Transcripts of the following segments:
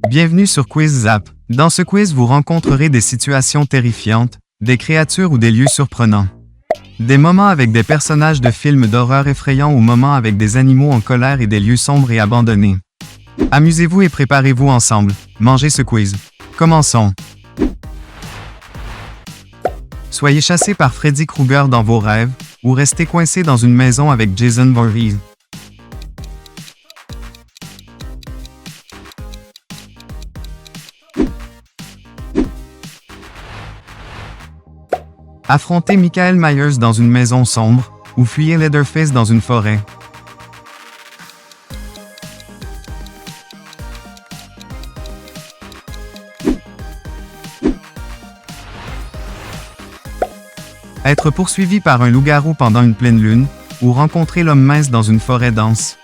Bienvenue sur Quiz Zap. Dans ce quiz, vous rencontrerez des situations terrifiantes, des créatures ou des lieux surprenants. Des moments avec des personnages de films d'horreur effrayants ou moments avec des animaux en colère et des lieux sombres et abandonnés. Amusez-vous et préparez-vous ensemble. Mangez ce quiz. Commençons. Soyez chassé par Freddy Krueger dans vos rêves, ou restez coincé dans une maison avec Jason Voorhees. Affrontez Michael Myers dans une maison sombre, ou fuyez Leatherface dans une forêt. Être poursuivi par un loup-garou pendant une pleine lune, ou rencontrer l'homme mince dans une forêt dense.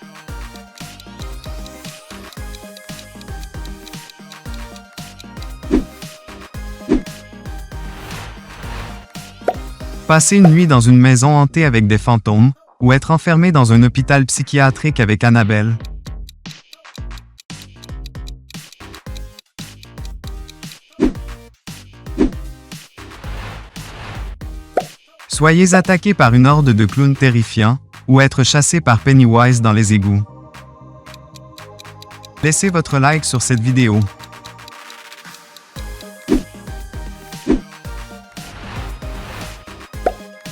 Passer une nuit dans une maison hantée avec des fantômes, ou être enfermé dans un hôpital psychiatrique avec Annabelle. Soyez attaqué par une horde de clowns terrifiants, ou être chassé par Pennywise dans les égouts. Laissez votre like sur cette vidéo.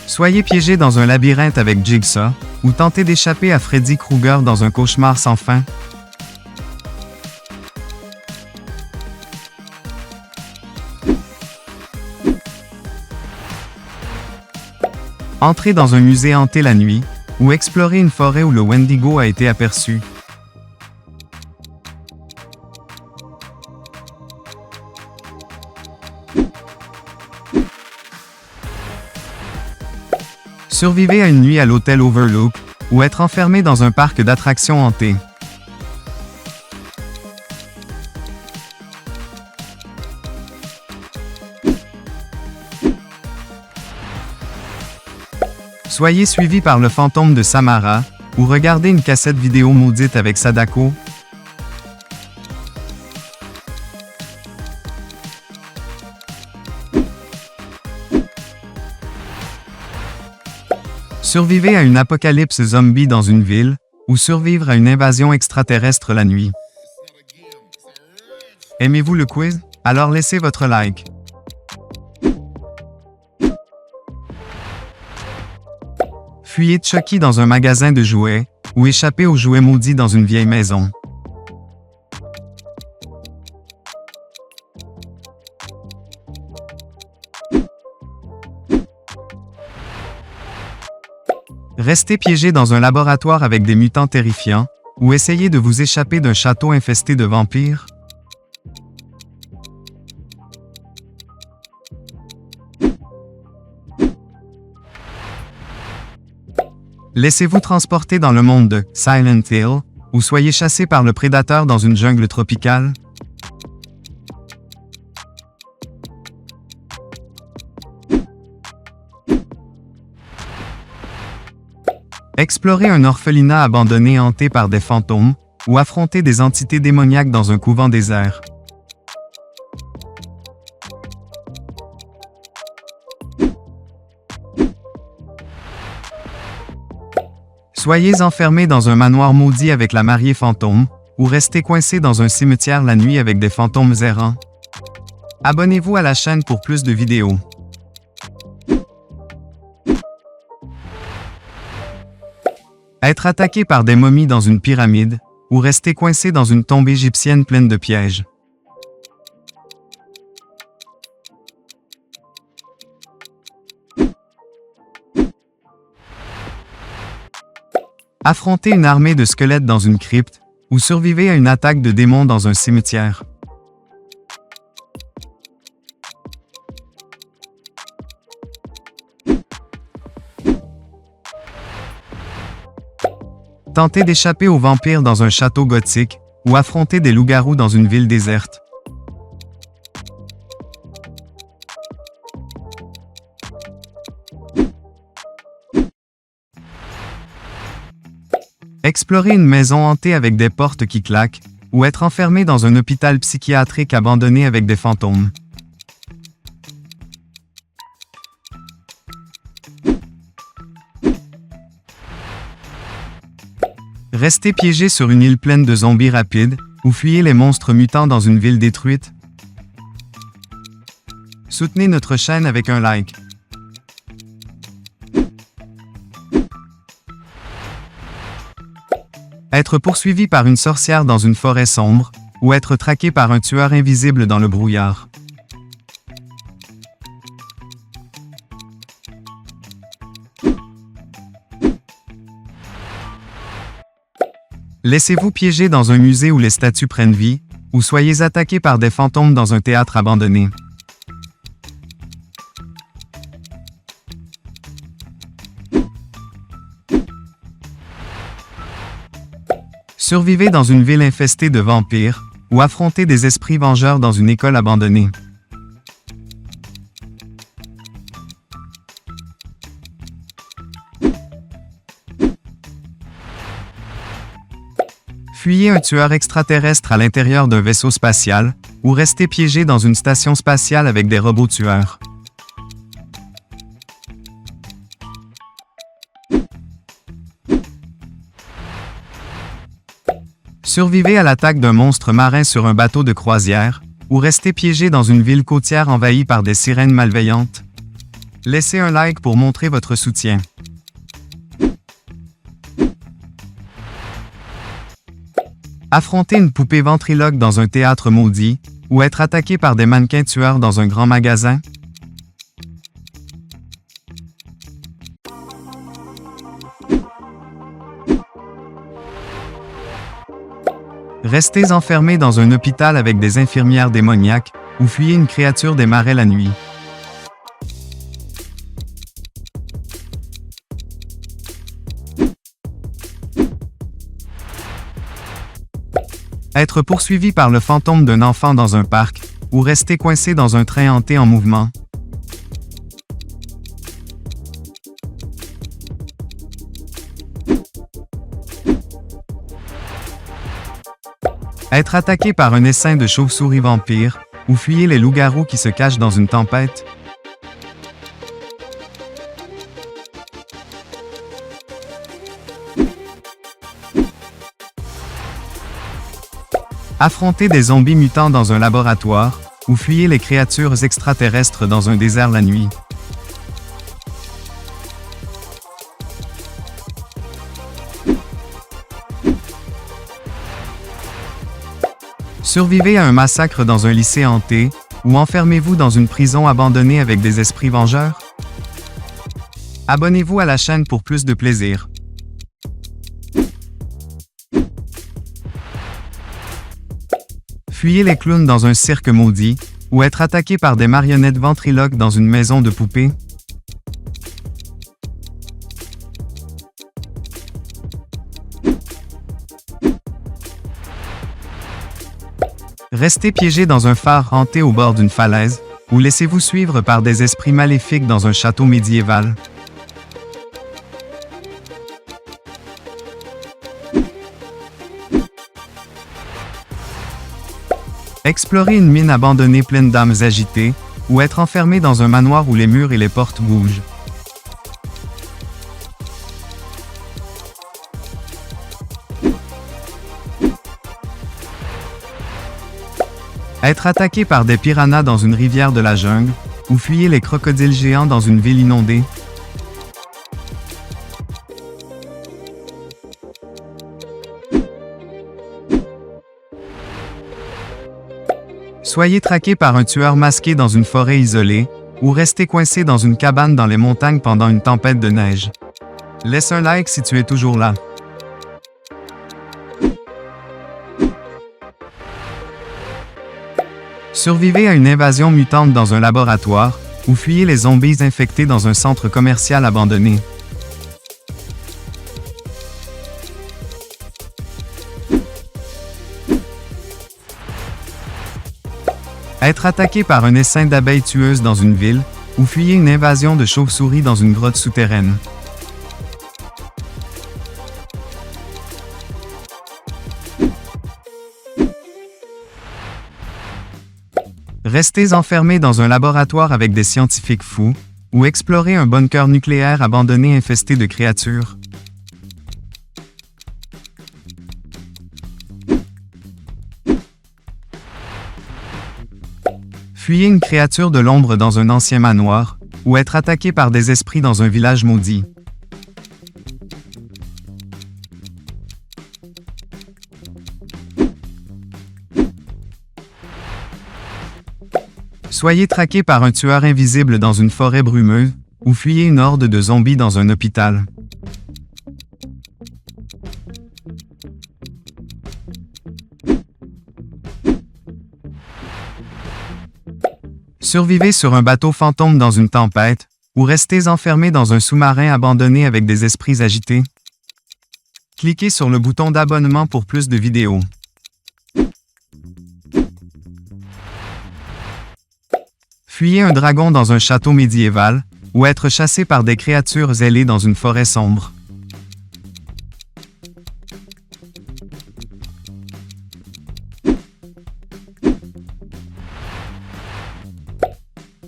Soyez piégé dans un labyrinthe avec Jigsaw, ou tentez d'échapper à Freddy Krueger dans un cauchemar sans fin. Entrez dans un musée hanté la nuit, ou explorer une forêt où le Wendigo a été aperçu. Survivez à une nuit à l'hôtel Overlook, ou être enfermé dans un parc d'attractions hanté. Soyez suivi par le fantôme de Samara, ou regardez une cassette vidéo maudite avec Sadako. Survivez à une apocalypse zombie dans une ville, ou survivre à une invasion extraterrestre la nuit. Aimez-vous le quiz? Alors laissez votre like. Fuyez Chucky dans un magasin de jouets, ou échappez aux jouets maudits dans une vieille maison. Restez piégé dans un laboratoire avec des mutants terrifiants, ou essayez de vous échapper d'un château infesté de vampires. Laissez-vous transporter dans le monde de Silent Hill, ou soyez chassé par le prédateur dans une jungle tropicale. Explorez un orphelinat abandonné hanté par des fantômes, ou affronter des entités démoniaques dans un couvent désert. Soyez enfermé dans un manoir maudit avec la mariée fantôme, ou restez coincé dans un cimetière la nuit avec des fantômes errants. Abonnez-vous à la chaîne pour plus de vidéos. Être attaqué par des momies dans une pyramide, ou rester coincé dans une tombe égyptienne pleine de pièges. Affronter une armée de squelettes dans une crypte, ou survivez à une attaque de démons dans un cimetière. Tentez d'échapper aux vampires dans un château gothique, ou affronter des loups-garous dans une ville déserte. Explorez une maison hantée avec des portes qui claquent, ou être enfermé dans un hôpital psychiatrique abandonné avec des fantômes. Restez piégé sur une île pleine de zombies rapides, ou fuyez les monstres mutants dans une ville détruite. Soutenez notre chaîne avec un like. Être poursuivi par une sorcière dans une forêt sombre, ou être traqué par un tueur invisible dans le brouillard. Laissez-vous piéger dans un musée où les statues prennent vie, ou soyez attaqué par des fantômes dans un théâtre abandonné. Survivez dans une ville infestée de vampires, ou affrontez des esprits vengeurs dans une école abandonnée. Fuyez un tueur extraterrestre à l'intérieur d'un vaisseau spatial, ou restez piégé dans une station spatiale avec des robots tueurs. Survivez à l'attaque d'un monstre marin sur un bateau de croisière, ou restez piégé dans une ville côtière envahie par des sirènes malveillantes. Laissez un like pour montrer votre soutien. Affronter une poupée ventriloque dans un théâtre maudit, ou être attaqué par des mannequins tueurs dans un grand magasin. Restez enfermé dans un hôpital avec des infirmières démoniaques, ou fuyez une créature des marais la nuit. Être poursuivi par le fantôme d'un enfant dans un parc, ou rester coincé dans un train hanté en mouvement. Être attaqué par un essaim de chauves-souris vampires, ou fuyez les loups-garous qui se cachent dans une tempête. Affronter des zombies mutants dans un laboratoire, ou fuyez les créatures extraterrestres dans un désert la nuit. Survivez à un massacre dans un lycée hanté, ou enfermez-vous dans une prison abandonnée avec des esprits vengeurs? Abonnez-vous à la chaîne pour plus de plaisir. Fuyez les clowns dans un cirque maudit, ou être attaqué par des marionnettes ventriloques dans une maison de poupées. Restez piégé dans un phare hanté au bord d'une falaise, ou laissez-vous suivre par des esprits maléfiques dans un château médiéval. Explorer une mine abandonnée pleine d'âmes agitées, ou être enfermé dans un manoir où les murs et les portes bougent. Être attaqué par des piranhas dans une rivière de la jungle, ou fuyez les crocodiles géants dans une ville inondée. Soyez traqué par un tueur masqué dans une forêt isolée, ou restez coincé dans une cabane dans les montagnes pendant une tempête de neige. Laisse un like si tu es toujours là. Survivez à une invasion mutante dans un laboratoire, ou fuyez les zombies infectés dans un centre commercial abandonné. Être attaqué par un essaim d'abeilles tueuses dans une ville, ou fuyez une invasion de chauves-souris dans une grotte souterraine. Restez enfermé dans un laboratoire avec des scientifiques fous, ou explorez un bunker nucléaire abandonné infesté de créatures. Fuyez une créature de l'ombre dans un ancien manoir, ou être attaqué par des esprits dans un village maudit. Soyez traqué par un tueur invisible dans une forêt brumeuse, ou fuyez une horde de zombies dans un hôpital. Survivez sur un bateau fantôme dans une tempête, ou restez enfermé dans un sous-marin abandonné avec des esprits agités. Cliquez sur le bouton d'abonnement pour plus de vidéos. Fuyez un dragon dans un château médiéval, ou être chassé par des créatures ailées dans une forêt sombre.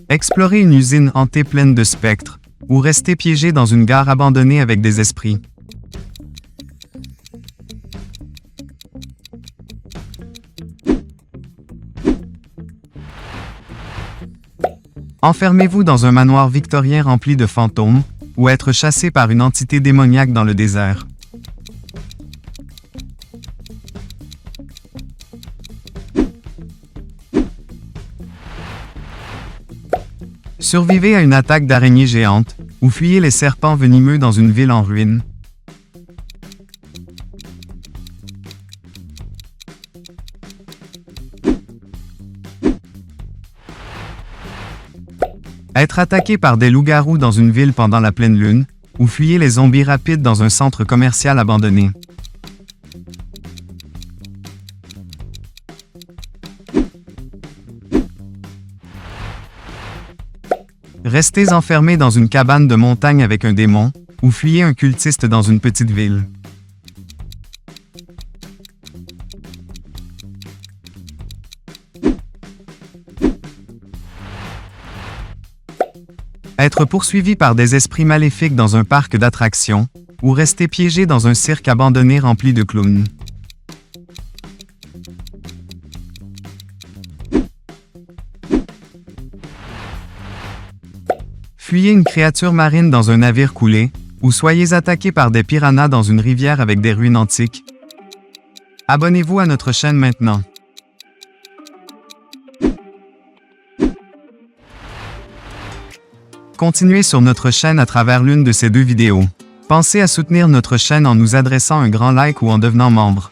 Explorez une usine hantée pleine de spectres, ou restez piégé dans une gare abandonnée avec des esprits. Enfermez-vous dans un manoir victorien rempli de fantômes, ou être chassé par une entité démoniaque dans le désert. Survivez à une attaque d'araignées géantes, ou fuyez les serpents venimeux dans une ville en ruine. Être attaqué par des loups-garous dans une ville pendant la pleine lune, ou fuyez les zombies rapides dans un centre commercial abandonné. Restez enfermé dans une cabane de montagne avec un démon, ou fuyez un cultiste dans une petite ville. Être poursuivi par des esprits maléfiques dans un parc d'attractions, ou rester piégé dans un cirque abandonné rempli de clowns. Fuyez une créature marine dans un navire coulé, ou soyez attaqué par des piranhas dans une rivière avec des ruines antiques. Abonnez-vous à notre chaîne maintenant. Continuez sur notre chaîne à travers l'une de ces deux vidéos. Pensez à soutenir notre chaîne en nous adressant un grand like ou en devenant membre.